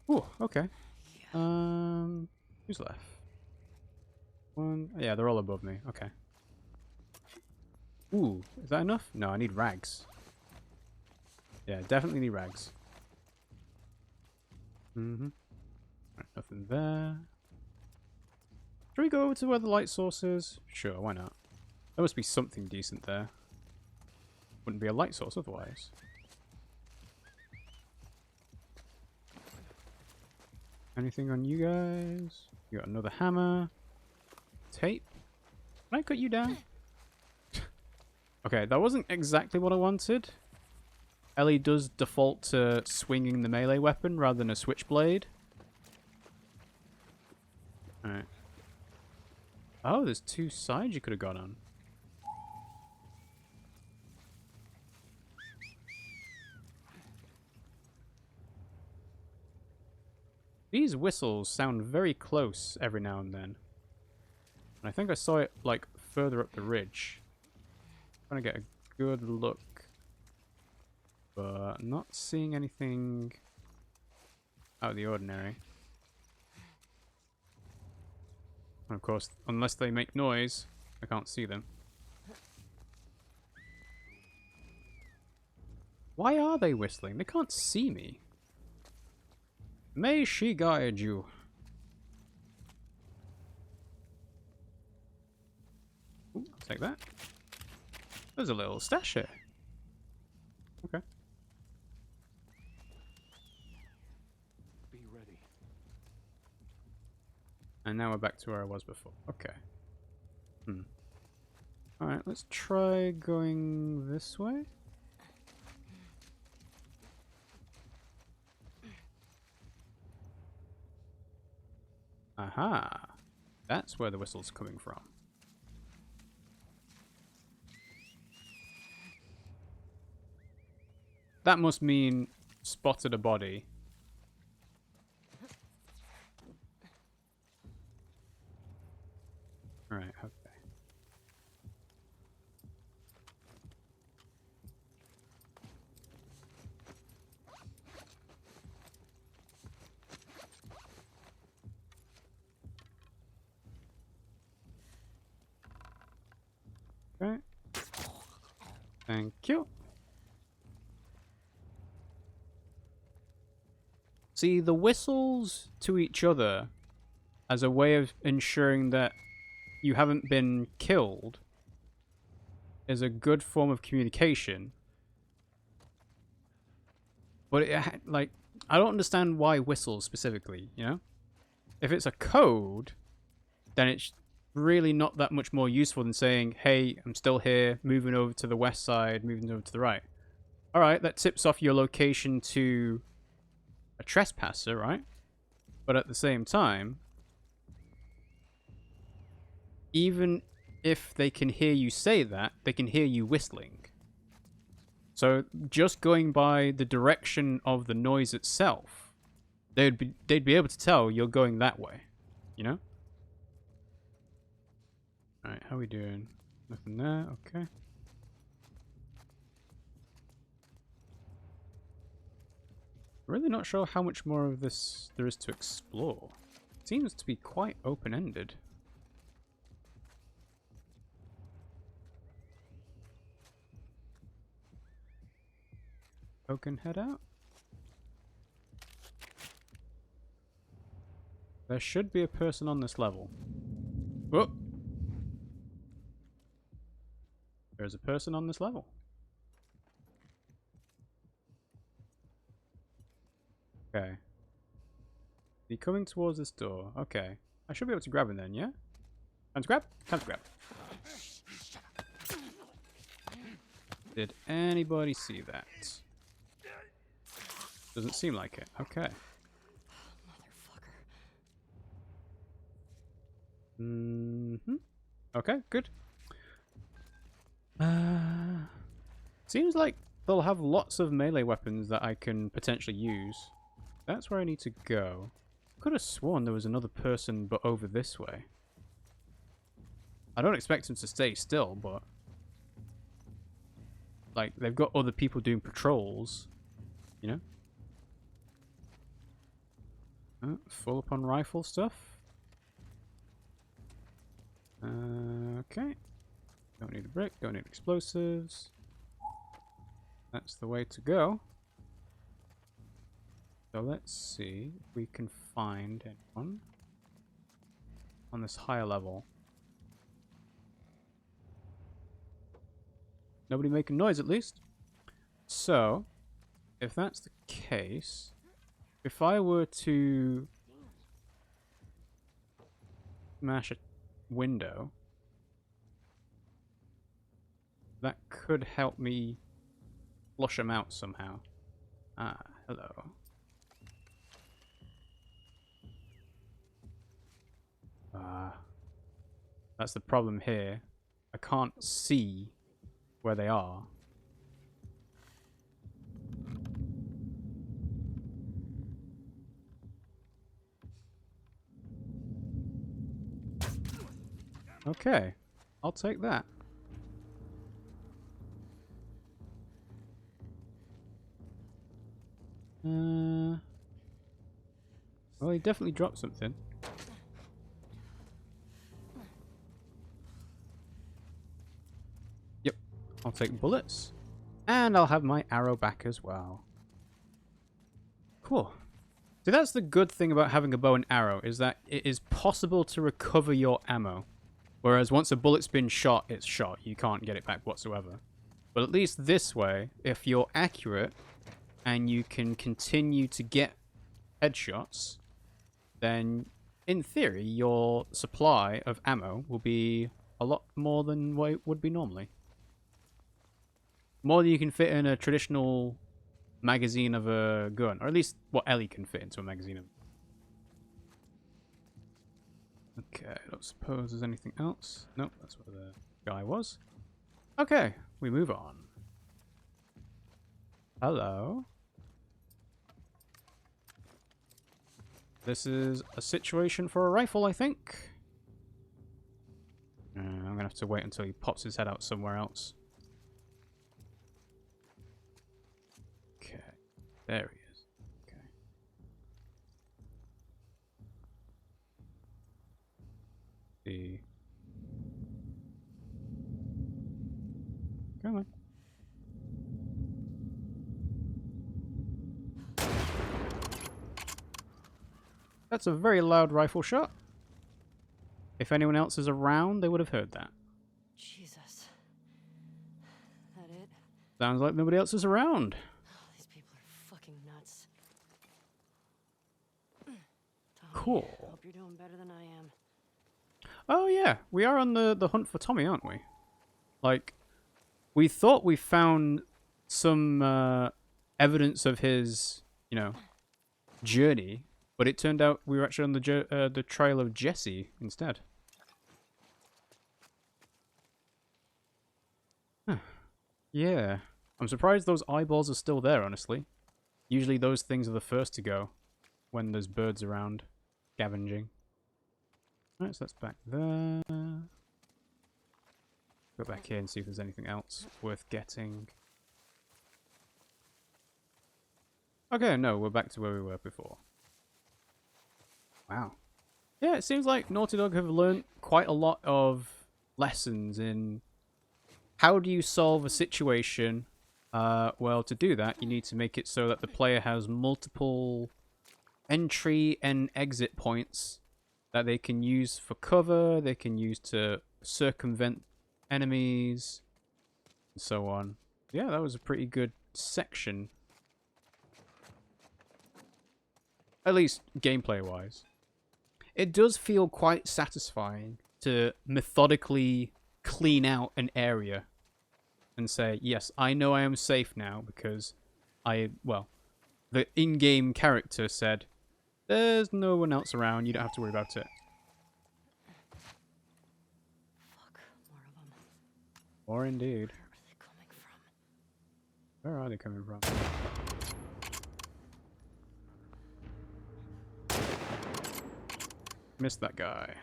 Oh, okay. Who's left? One. Yeah, they're all above me. Okay. Ooh, is that enough? No, I need rags. Yeah, definitely need rags. Right, nothing there. Should we go over to where the light source is? Sure, why not? There must be something decent there. Wouldn't be a light source otherwise. Anything on you guys? You got another hammer. Tape. Can I cut you down? Okay, that wasn't exactly what I wanted. Ellie does default to swinging the melee weapon rather than a switchblade. Alright. Oh, there's two sides you could have gone on. These whistles sound very close every now and then. And I think I saw it, like, further up the ridge. Trying to get a good look. But not seeing anything out of the ordinary. And of course, unless they make noise, I can't see them. Why are they whistling? They can't see me. May she guide you. Ooh, I'll take that. There's a little stash here. Okay. Be ready. And now we're back to where I was before. Okay. Alright, let's try going this way. Aha! That's where the whistle's coming from. That must mean spotted a body. Right, okay. Okay. Thank you. See, the whistles to each other as a way of ensuring that you haven't been killed is a good form of communication. But it, like, I don't understand why whistles specifically, you know? If it's a code, then it's really not that much more useful than saying, hey, I'm still here, moving over to the west side, moving over to the right. Alright, that tips off your location to a trespasser, right? But at the same time, even if they can hear you say that, they can hear you whistling. So just going by the direction of the noise itself, they'd be able to tell you're going that way, you know? Alright, how we doing? Nothing there, okay. Really not sure how much more of this there is to explore. Seems to be quite open-ended. Token head out. There should be a person on this level. Whoa! There's a person on this level. Okay. Be coming towards this door. Okay. I should be able to grab him then, yeah? Can't grab? Can't grab. Did anybody see that? Doesn't seem like it. Okay. Okay, good. Seems like they'll have lots of melee weapons that I can potentially use. That's where I need to go. Could have sworn there was another person, but over this way. I don't expect him to stay still, but like they've got other people doing patrols, you know. Full up on rifle stuff. Okay. Don't need a brick, don't need explosives. That's the way to go. So let's see if we can find anyone on this higher level. Nobody making noise, at least. So, if that's the case, if I were to smash a window, that could help me flush them out somehow. Ah, hello. That's the problem here. I can't see where they are. Okay, I'll take that. Well, he definitely dropped something. Yep, I'll take bullets. And I'll have my arrow back as well. Cool. So that's the good thing about having a bow and arrow, is that it is possible to recover your ammo. Whereas once a bullet's been shot, it's shot. You can't get it back whatsoever. But at least this way, if you're accurate and you can continue to get headshots, then in theory, your supply of ammo will be a lot more than what it would be normally. More than you can fit in a traditional magazine of a gun, or at least what Ellie can fit into a magazine of. Okay, I don't suppose there's anything else. Nope, that's where the guy was. Okay, we move on. Hello. This is a situation for a rifle, I think. I'm gonna have to wait until he pops his head out somewhere else. Okay, there he is. Okay. See. Come on. That's a very loud rifle shot. If anyone else is around, they would have heard that. Jesus. That it? Sounds like nobody else is around. Oh, these people are fucking nuts. Tommy, Cool. Hope you're doing better than I am. Oh yeah, we are on the hunt for Tommy, aren't we? Like, we thought we found some evidence of his, journey, but it turned out we were actually on the trail of Jesse instead. Huh. Yeah, I'm surprised those eyeballs are still there, honestly. Usually those things are the first to go when there's birds around scavenging. Alright, so that's back there. Go back here and see if there's anything else worth getting. Okay, no, we're back to where we were before. Wow. Yeah, it seems like Naughty Dog have learned quite a lot of lessons in how do you solve a situation. Well, to do that, you need to make it so that the player has multiple entry and exit points that they can use for cover, they can use to circumvent enemies, and so on. Yeah, that was a pretty good section. At least gameplay-wise. It does feel quite satisfying to methodically clean out an area and say, yes, I know I am safe now because the in-game character said, there's no one else around, you don't have to worry about it. Fuck, more of them. Or indeed. Where are they coming from? Where are they coming from? Missed that guy.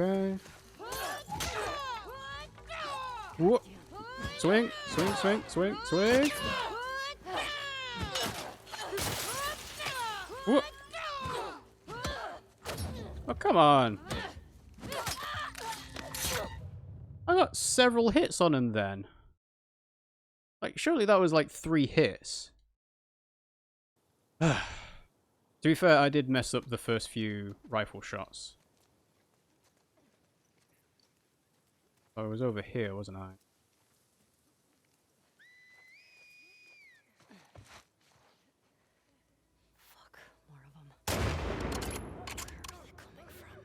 Okay. Whoop. Swing, swing, swing, swing, swing. Whoop. Oh, come on. I got several hits on him then. Like, surely that was like 3 hits. To be fair, I did mess up the first few rifle shots. Oh, I was over here, wasn't I? Fuck, more of them. Where are they coming from?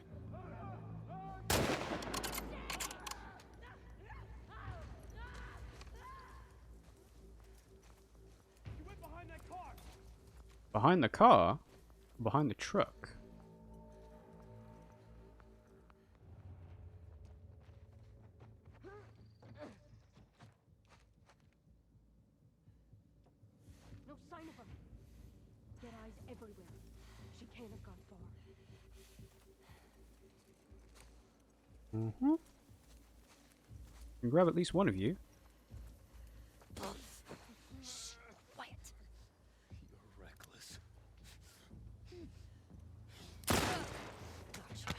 You went behind that car. Behind the car? Behind the truck? No sign of her. Dead eyes everywhere. She can't have gone far. Mm-hmm. Can grab at least one of you. Quiet. You're reckless. Gotcha.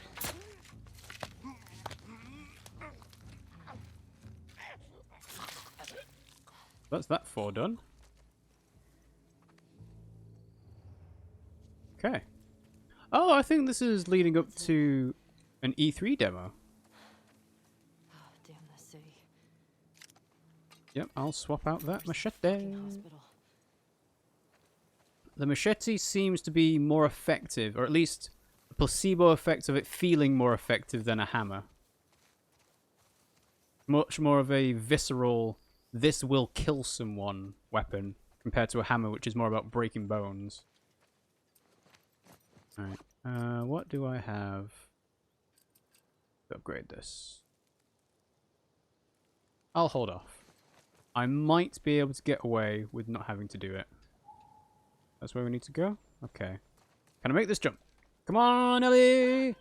That's that 4 done. Okay. Oh, I think this is leading up to an E3 demo. Oh, damn the city. Yep, I'll swap out that machete. Fucking hospital. The machete seems to be more effective, or at least the placebo effect of it feeling more effective than a hammer. Much more of a visceral, this will kill someone weapon compared to a hammer, which is more about breaking bones. Alright, what do I have to upgrade this? I'll hold off. I might be able to get away with not having to do it. That's where we need to go? Okay. Can I make this jump? Come on, Ellie!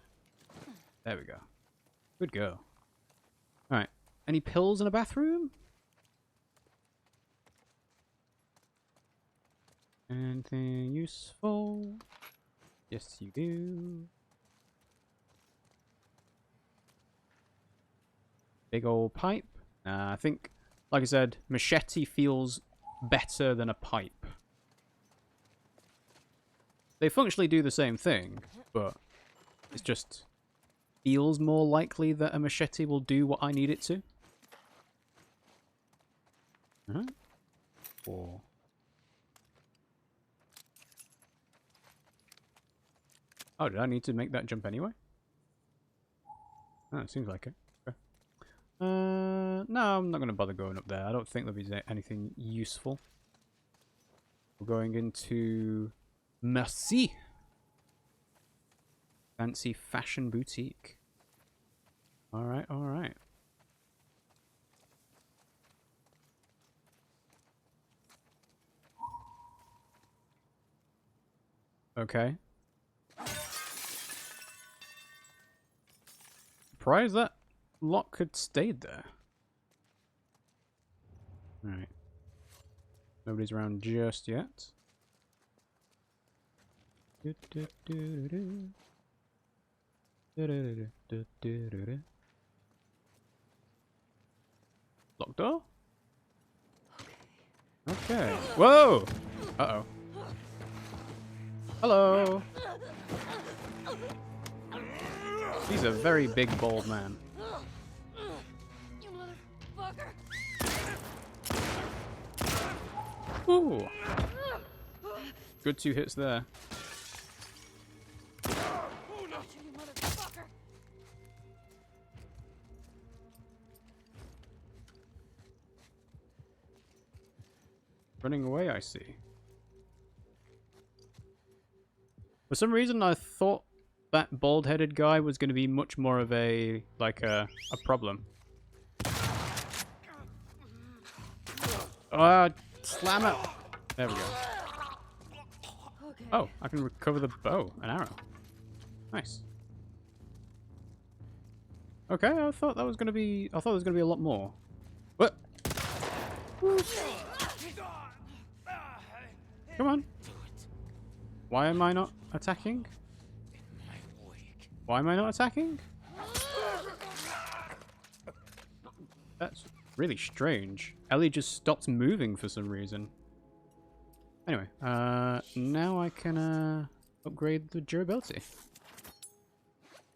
There we go. Good girl. Alright. Any pills in a bathroom? Anything useful? Yes, you do. Big old pipe. I think, like I said, machete feels better than a pipe. They functionally do the same thing, but it just feels more likely that a machete will do what I need it to. Or oh, did I need to make that jump anyway? Oh, it seems like it. Okay. No, I'm not going to bother going up there. I don't think there'll be anything useful. We're going into Merci. Fancy fashion boutique. Alright, alright. Okay. Surprised that lock had stayed there. Alright. Nobody's around just yet. Locked door? Okay. Whoa! Uh-oh. Hello! He's a very big, bold man. You motherfucker! Ooh! Good 2 hits there. You motherfucker! Running away, I see. For some reason, I thought that bald-headed guy was going to be much more of a, like, a problem. Slam it! There we go. Okay. Oh, I can recover the bow and arrow. Nice. Okay, I thought that was gonna be. I thought there was gonna be a lot more. What? Come on. Why am I not attacking? Why am I not attacking? That's really strange. Ellie just stopped moving for some reason. Anyway, now I can upgrade the durability.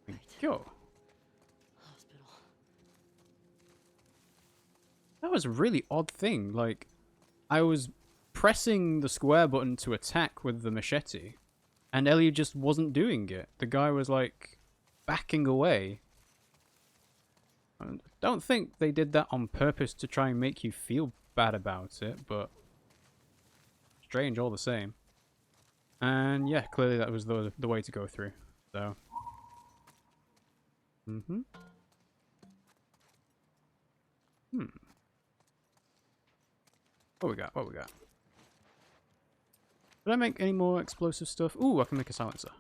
Thank you. That was a really odd thing. Like, I was pressing the square button to attack with the machete, and Ellie just wasn't doing it. The guy was, like, backing away. I don't think they did that on purpose to try and make you feel bad about it, but strange all the same. And yeah, clearly that was the way to go through. So, What we got? What we got? Did I make any more explosive stuff? Ooh, I can make a silencer.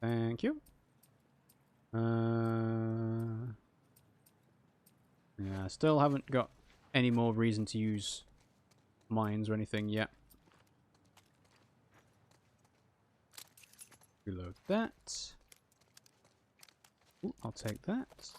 Thank you. Yeah, still haven't got any more reason to use mines or anything yet. Reload that. Ooh, I'll take that.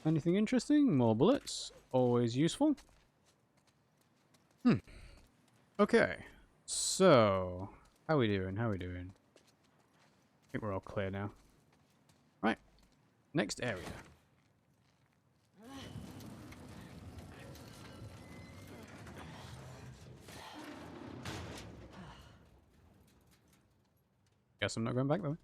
Anything interesting? More bullets. Always useful. Okay. So, how we doing? How we doing? I think we're all clear now. Right. Next area. Guess I'm not going back though.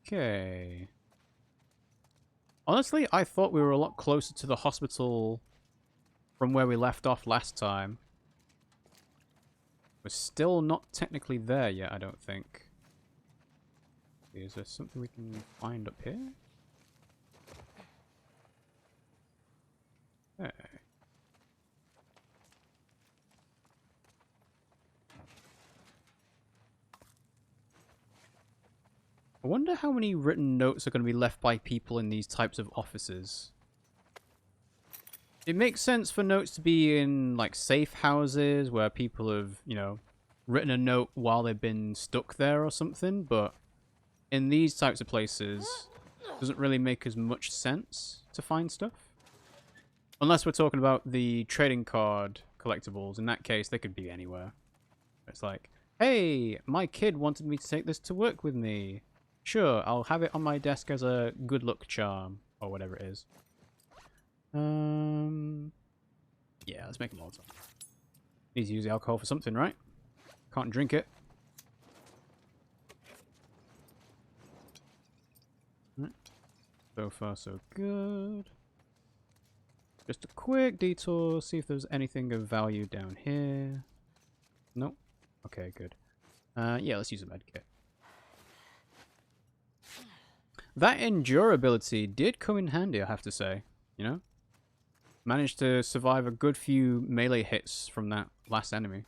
Okay. Honestly, I thought we were a lot closer to the hospital from where we left off last time. We're still not technically there yet, I don't think. Is there something we can find up here? Hey. I wonder how many written notes are going to be left by people in these types of offices. It makes sense for notes to be in, like, safe houses where people have, you know, written a note while they've been stuck there or something, but in these types of places, it doesn't really make as much sense to find stuff. Unless we're talking about the trading card collectibles. In that case, they could be anywhere. It's like, hey, my kid wanted me to take this to work with me. Sure, I'll have it on my desk as a good luck charm, or whatever it is. Yeah, let's make a Molotov. Need to use the alcohol for something, right? Can't drink it. Right. So far, so good. Just a quick detour, see if there's anything of value down here. Nope. Okay, good. Yeah, let's use a medkit. That endurability did come in handy, I have to say. You know? Managed to survive a good few melee hits from that last enemy.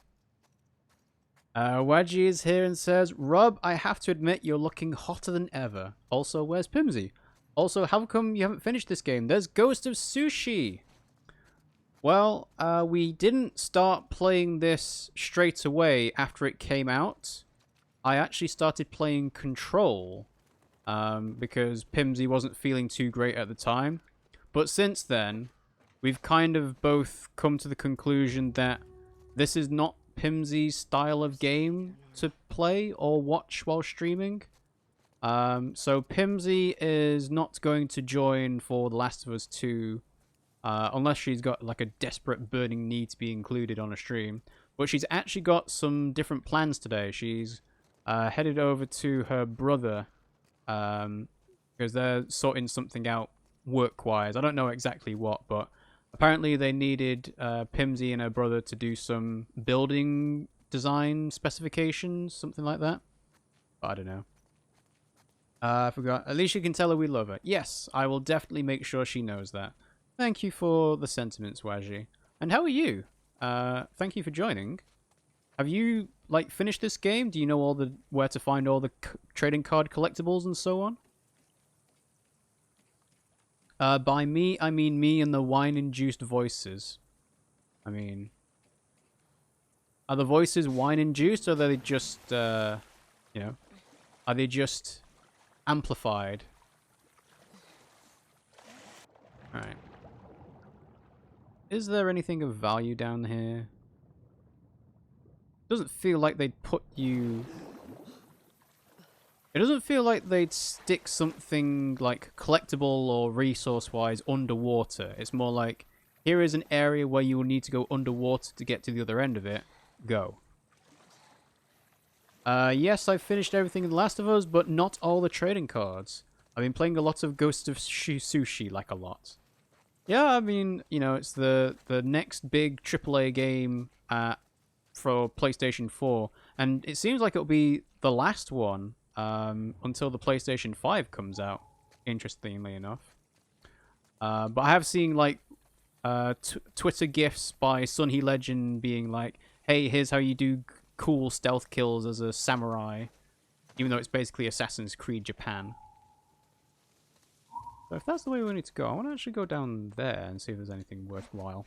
Wadgy is here and says, Rob, I have to admit you're looking hotter than ever. Also, where's Pimmsy? Also, how come you haven't finished this game? There's Ghost of Sushi! Well, we didn't start playing this straight away after it came out. I actually started playing Control. Because Pimmsy wasn't feeling too great at the time. But since then, we've kind of both come to the conclusion that this is not Pimmsy's style of game to play or watch while streaming. So Pimmsy is not going to join for The Last of Us 2 unless she's got like a desperate burning need to be included on a stream. But she's actually got some different plans today. She's headed over to her brother because they're sorting something out work-wise. I don't know exactly what, but Apparently they needed Pimmsy and her brother to do some building design specifications, something like that. But I don't know. I forgot. At least you can tell her we love her. Yes, I will definitely make sure she knows that. Thank you for the sentiments, Waji. And how are you? Thank you for joining. Have you, like, finished this game? Do you know where to find all the trading card collectibles and so on? By me, I mean me and the wine-induced voices. I mean... Are the voices wine-induced, or are they just, you know... Are they just amplified? Alright. Is there anything of value down here? Doesn't feel like they'd put you... It doesn't feel like they'd stick something like collectible or resource-wise underwater. It's more like, here is an area where you will need to go underwater to get to the other end of it. Go. Yes, I've finished everything in The Last of Us, but not all the trading cards. I've been playing a lot of Ghost of Sushi, like a lot. Yeah, I mean, you know, it's the next big AAA game for PlayStation 4, and it seems like it'll be the last one until the PlayStation 5 comes out, interestingly enough. But I have seen, like, Twitter GIFs by Sunny Legend being like, hey, here's how you do cool stealth kills as a samurai, even though it's basically Assassin's Creed Japan. So if that's the way we need to go, I want to actually go down there and see if there's anything worthwhile.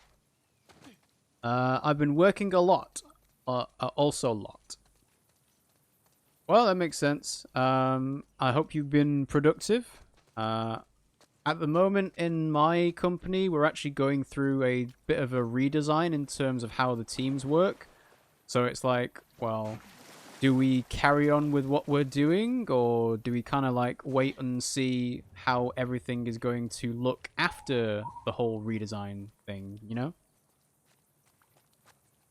I've been working a lot. Also a lot. Well, that makes sense. I hope you've been productive. At the moment in my company, we're actually going through a bit of a redesign in terms of how the teams work. So it's like, well, do we carry on with what we're doing, or do we kind of like wait and see how everything is going to look after the whole redesign thing, you know?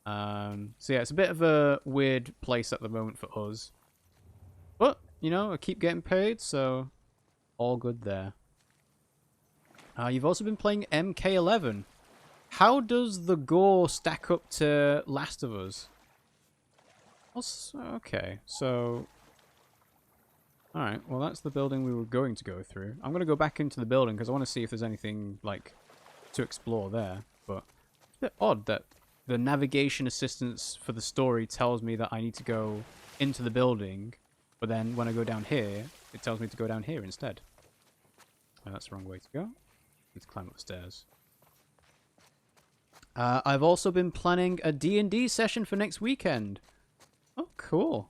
So yeah, it's a bit of a weird place at the moment for us. But, you know, I keep getting paid, so all good there. You've also been playing MK11. How does the gore stack up to Last of Us? Okay, so... Alright, well that's the building we were going to go through. I'm going to go back into the building because I want to see if there's anything, like, to explore there. But it's a bit odd that the navigation assistance for the story tells me that I need to go into the building, but then when I go down here, it tells me to go down here instead. Oh, that's the wrong way to go. Need to climb up the stairs. I've also been planning a D&D session for next weekend. Oh, cool.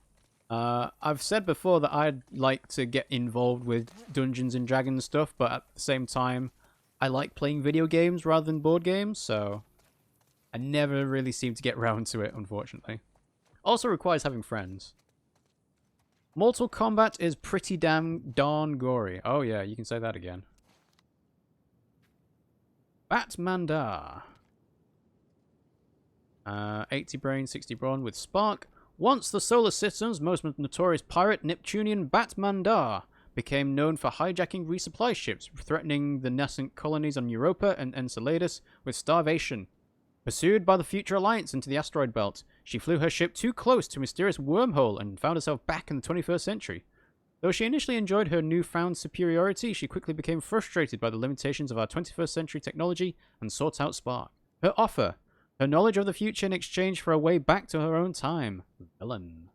I've said before that I'd like to get involved with Dungeons and Dragons stuff, but at the same time, I like playing video games rather than board games, so I never really seem to get round to it, unfortunately. Also requires having friends. Mortal Kombat is pretty darn gory. Oh yeah, you can say that again. Batmandar. 80 brain, 60 brawn with Spark. Once the solar system's most notorious pirate, Neptunian Batmandar, became known for hijacking resupply ships, threatening the nascent colonies on Europa and Enceladus with starvation. Pursued by the Future Alliance into the asteroid belt, she flew her ship too close to a mysterious wormhole and found herself back in the 21st century. Though she initially enjoyed her newfound superiority, she quickly became frustrated by the limitations of our 21st century technology and sought out Spark. Her offer: her knowledge of the future in exchange for a way back to her own time. Villain.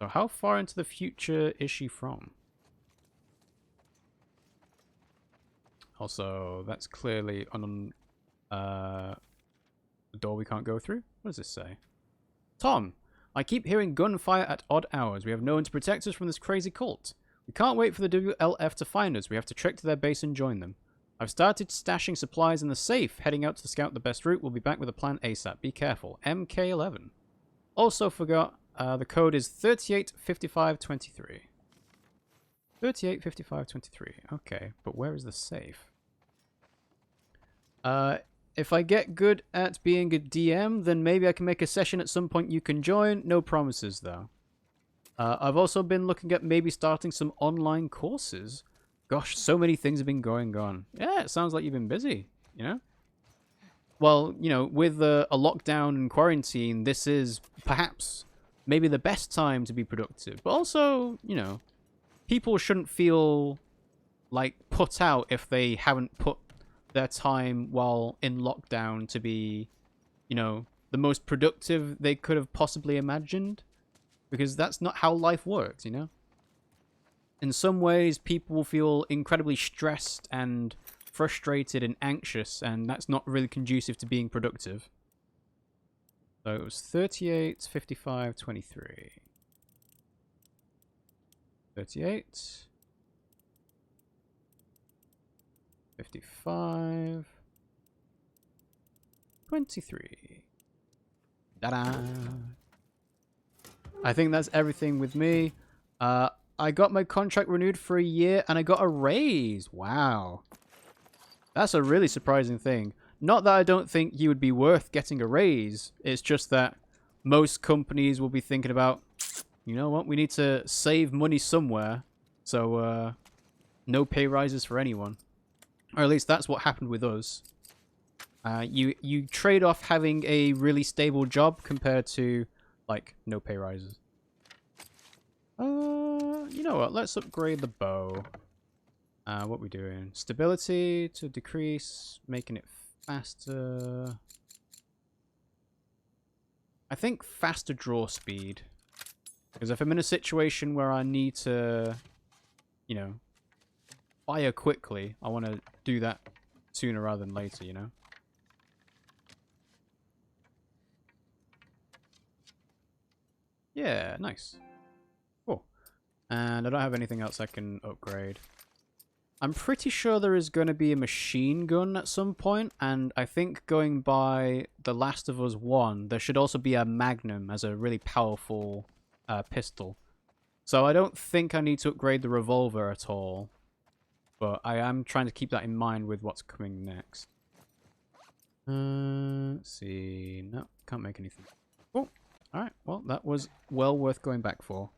So how far into the future is she from? Also, that's clearly on a door we can't go through. What does this say? Tom, I keep hearing gunfire at odd hours. We have no one to protect us from this crazy cult. We can't wait for the WLF to find us. We have to trek to their base and join them. I've started stashing supplies in the safe, heading out to scout the best route. We'll be back with a plan ASAP. Be careful. MK11. Also forgot, the code is 385523. 385523. Okay, but where is the safe? If I get good at being a DM, then maybe I can make a session at some point you can join. No promises, though. I've also been looking at maybe starting some online courses. Gosh, so many things have been going on. Yeah, it sounds like you've been busy. you know? Well, you know, with a lockdown and quarantine, this is perhaps maybe the best time to be productive. But also, you know, people shouldn't feel like put out if they haven't put their time while in lockdown to be, you know, the most productive they could have possibly imagined. Because that's not how life works, you know? In some ways, people feel incredibly stressed and frustrated and anxious, and that's not really conducive to being productive. So it was 38, 55, 23. 38. 55. 23. Ta-da! I think that's everything with me. I got my contract renewed for a year and I got a raise. Wow. That's a really surprising thing. Not that I don't think you would be worth getting a raise. It's just that most companies will be thinking about, you know what, we need to save money somewhere. So, no pay rises for anyone. Or at least that's what happened with us. You trade off having a really stable job compared to, like, no pay rises. You know what? Let's upgrade the bow. What we doing? Stability to decrease, making it faster. I think faster draw speed. Because if I'm in a situation where I need to, you know, fire quickly, I want to do that sooner rather than later, you know? Yeah, nice. Cool. And I don't have anything else I can upgrade. I'm pretty sure there is going to be a machine gun at some point, and I think going by The Last of Us 1, there should also be a Magnum as a really powerful pistol. So I don't think I need to upgrade the revolver at all, but I am trying to keep that in mind with what's coming next. Let's see. No, can't make anything. Oh, alright. Well, that was well worth going back for.